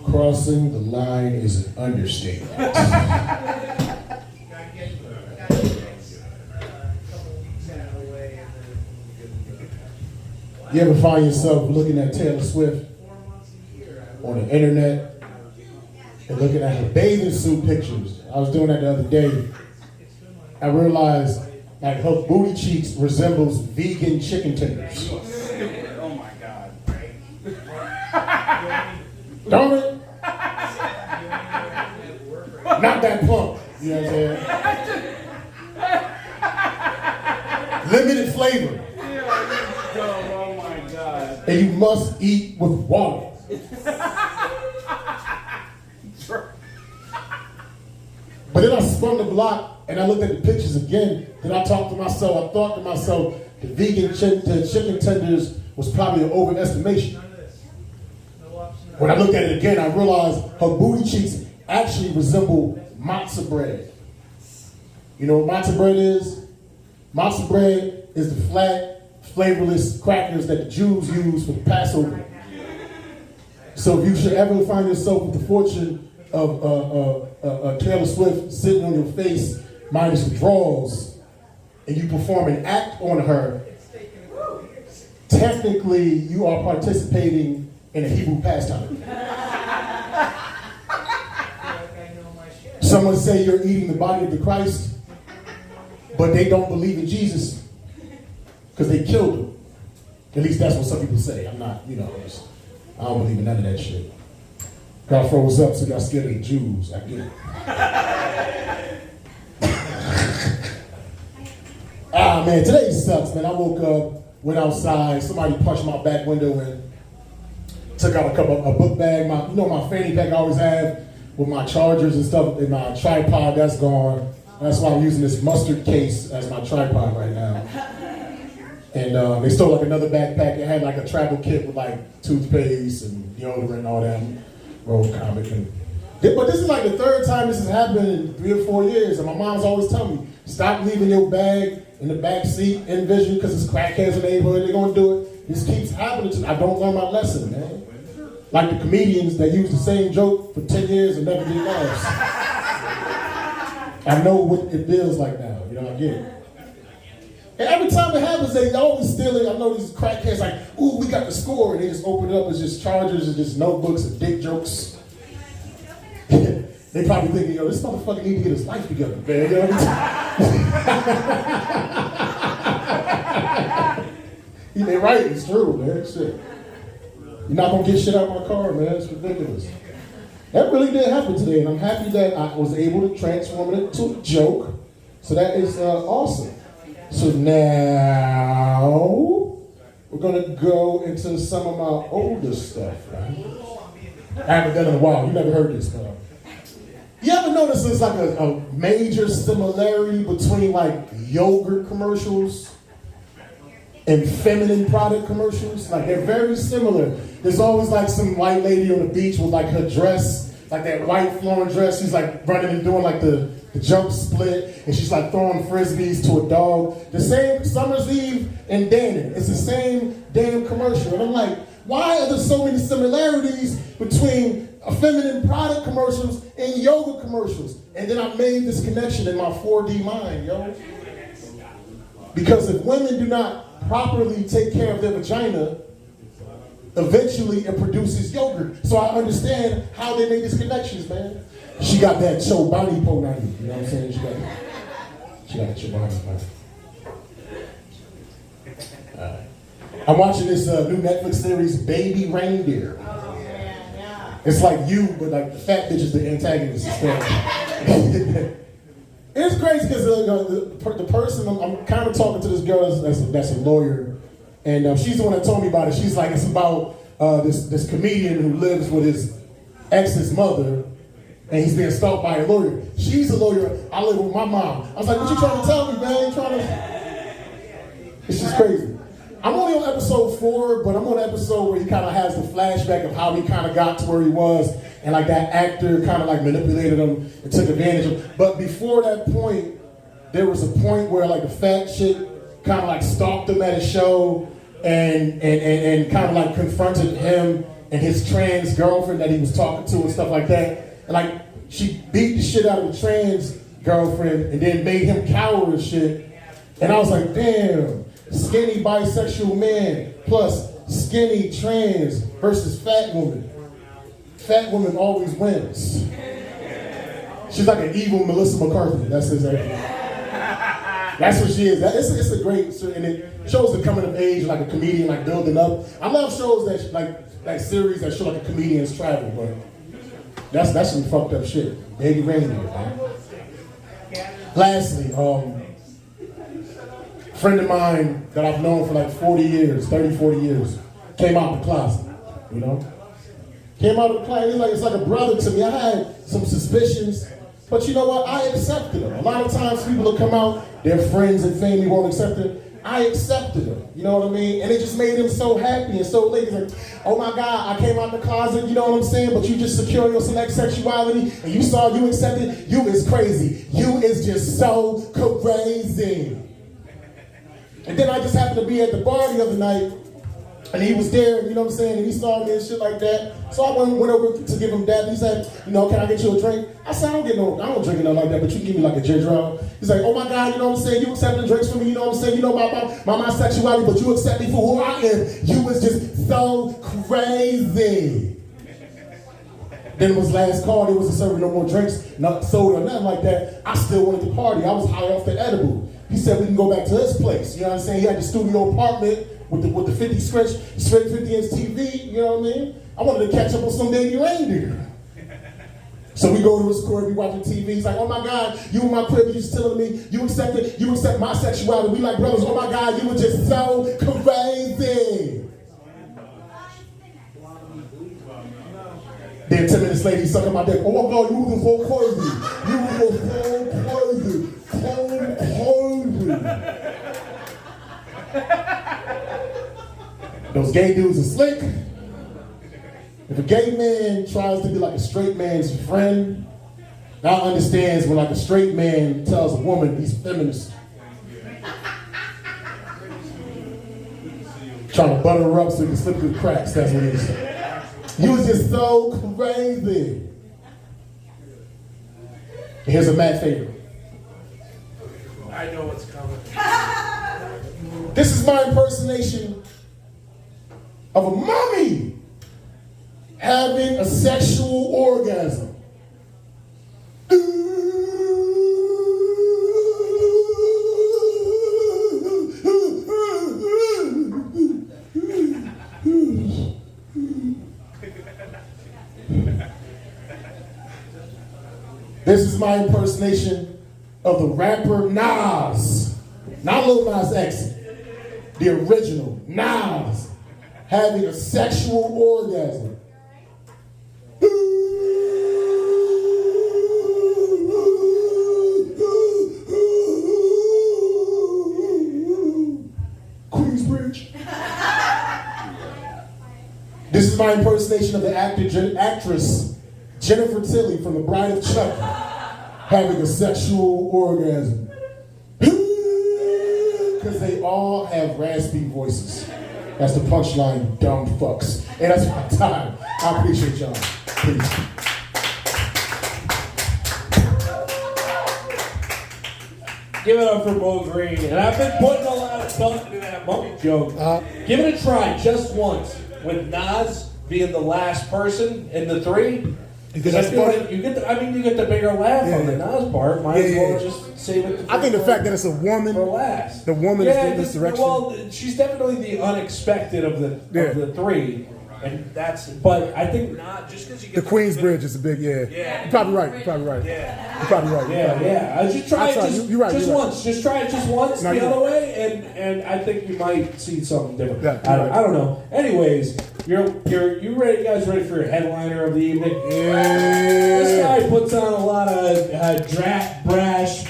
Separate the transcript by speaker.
Speaker 1: Crossing the line is an understatement. You ever find yourself looking at Taylor Swift on the internet and looking at her bathing suit pictures? I was doing that the other day. I realized like her booty cheeks resembles vegan chicken tenders.
Speaker 2: Oh my God.
Speaker 1: Don't it? Not that plump. You know what I'm saying? Limited flavor.
Speaker 2: Oh my God.
Speaker 1: And you must eat with water. But then I spun the block and I looked at the pictures again. Then I thought to myself, the vegan chicken tenders was probably an overestimation. When I looked at it again, I realized her booty cheeks actually resemble matzah bread. You know what matzah bread is? Matzah bread is the flat, flavorless crackers that the Jews use for the Passover. So if you should ever find yourself with the fortune of Taylor Swift sitting on your face minus the drawers, and you perform an act on her, technically you are participating in a Hebrew pastime. Someone say you're eating the body of the Christ, but they don't believe in Jesus because they killed him. At least that's what some people say. I'm not, I don't believe in none of that shit. God froze up, so y'all scared of the Jews. I get it. Man, today sucks, man. I woke up, went outside, somebody punched my back window and took out a book bag. My fanny pack I always have with my chargers and stuff, and my tripod, that's gone. That's why I'm using this mustard case as my tripod right now. And they stole like another backpack. It had like a travel kit with like toothpaste and deodorant and all that. Road comic. But this is like the third time this has happened in 3 or 4 years. And my mom's always telling me, stop leaving your bag in the back seat in Vision because it's crackheads in the neighborhood. They're going to do it. This keeps happening to me. I don't learn my lesson, man. Like the comedians that use the same joke for 10 years and never get laughs. I know what it feels like now. I get it. And every time it happens, they always steal it. I know these crackheads like, ooh, we got the score. And they just open it up as just chargers and just notebooks and dick jokes. They probably thinking, yo, this motherfucker need to get his life together, man. They're right, it's true, man. Shit. You're not gonna get shit out of my car, man. It's ridiculous. That really did happen today, and I'm happy that I was able to transform it into a joke. So that is awesome. So now we're gonna go into some of my older stuff, right? I haven't done it in a while. You never heard this, huh? You ever notice there's like a major similarity between like yogurt commercials and feminine product commercials? Like they're very similar. There's always like some white lady on the beach with like her dress, like that white flowing dress. She's like running and doing like the jump split, and she's like throwing frisbees to a dog. The same Summer's Eve and Dannon. It's the same damn commercial. And I'm like, why are there so many similarities between feminine product commercials and yoga commercials? And then I made this connection in my 4D mind, yo. Because if women do not properly take care of their vagina, eventually it produces yogurt. So I understand how they made these connections, man. She got that Chobani Ponani, you know what I'm saying? She got that Chobani Ponani. I'm watching this new Netflix series, Baby Reindeer.
Speaker 3: Oh, yeah.
Speaker 1: It's like you, but like the fat bitch is the antagonist instead. It's crazy because the person, I'm kind of talking to this girl that's a lawyer, and she's the one that told me about it. She's like, it's about this comedian who lives with his ex's mother, and he's being stalked by a lawyer. She's a lawyer. I live with my mom. I was like, what you trying to tell me, man? It's just crazy. I'm only on episode 4, but I'm on an episode where he kind of has the flashback of how he kind of got to where he was, and like that actor kind of like manipulated him and took advantage of him. But before that point, there was a point where like the fat chick kind of like stalked him at a show, and kind of like confronted him and his trans girlfriend that he was talking to and stuff like that. And like she beat the shit out of the trans girlfriend and then made him cower and shit. And I was like, damn, skinny bisexual man plus skinny trans versus fat woman. Fat woman always wins. She's like an evil Melissa McCarthy. That's exactly. That's what she is. It's a great, and it shows the coming of age, like a comedian, like building up. I love shows that like series that show like a comedian's travel, but that's some fucked up shit. Baby reindeer, man. Lastly, friend of mine that I've known for like 40 years, 30, 40 years, came out the closet, you know? Came out of the closet, it's like a brother to me. I had some suspicions, but you know what? I accepted them. A lot of times people will come out, their friends and family won't accept it. I accepted them, you know what I mean? And it just made him so happy and so lazy. Like, oh my God, I came out the closet, you know what I'm saying? But you just secure your select sexuality and you saw you accepted, you is crazy. You is just so crazy. And then I just happened to be at the bar the other night, and he was there, you know what I'm saying, and he saw me and shit like that. So I went over to give him that. He said, you know, can I get you a drink? I said, I don't drink nothing like that, but you give me like a ginger ale. He's like, oh my God, you know what I'm saying, you accepting drinks from me, you know what I'm saying, you know my sexuality, but you accept me for who I am. You was just so crazy. Then it was last call, they wasn't serving no more drinks, not soda or nothing like that. I still wanted to party. I was high off the edible. He said we can go back to his place. You know what I'm saying? He had the studio apartment with the 50 straight 50-inch TV. You know what I mean? I wanted to catch up on some baby reindeer. So we go to his crib, we watching TV. He's like, oh my God, you in my crib, you just telling me you accept my sexuality. We like brothers. Oh my God, you were just so crazy. Then 10 minutes later, he's sucking my dick. Oh my God, you were so crazy. You were so crazy. Those gay dudes are slick. If a gay man tries to be like a straight man's friend, now understands when like a straight man tells a woman he's feminist. Trying to butter her up so he can slip through the cracks, that's what it is. You was just so crazy. Here's a mad favorite.
Speaker 3: I know what's coming.
Speaker 1: This is my impersonation of a mommy having a sexual orgasm. This is my impersonation of the rapper Nas, not Lil Nas X, the original Nas, having a sexual orgasm. Queensbridge. This is my impersonation of the actress Jennifer Tilly from The Bride of Chucky having a sexual orgasm. Because they all have raspy voices. That's the punchline, you dumb fucks. And that's my time. I appreciate y'all. Peace.
Speaker 3: Give it up for Mo Green. And I've been putting a lot of thought into that mummy joke. Give it a try just once with Nas being the last person in the three. Because I feel like you get the bigger laugh on the Nas part. Might as well just save it.
Speaker 4: I think the fact that it's a woman
Speaker 3: for last.
Speaker 4: The woman is this direction.
Speaker 3: Well, she's definitely the unexpected of the three. And that's, but I think not just because you get
Speaker 4: the Queensbridge is a big,
Speaker 3: yeah.
Speaker 4: You're probably right.
Speaker 3: Yeah.
Speaker 4: You're probably right.
Speaker 3: Yeah. Just try it just once. Just try it just once
Speaker 4: no,
Speaker 3: the other way, and I think you might see something different.
Speaker 4: Yeah,
Speaker 3: I don't know. Anyways, you ready? You guys ready for your headliner of the evening?
Speaker 4: Yeah.
Speaker 3: This guy puts on a lot of brash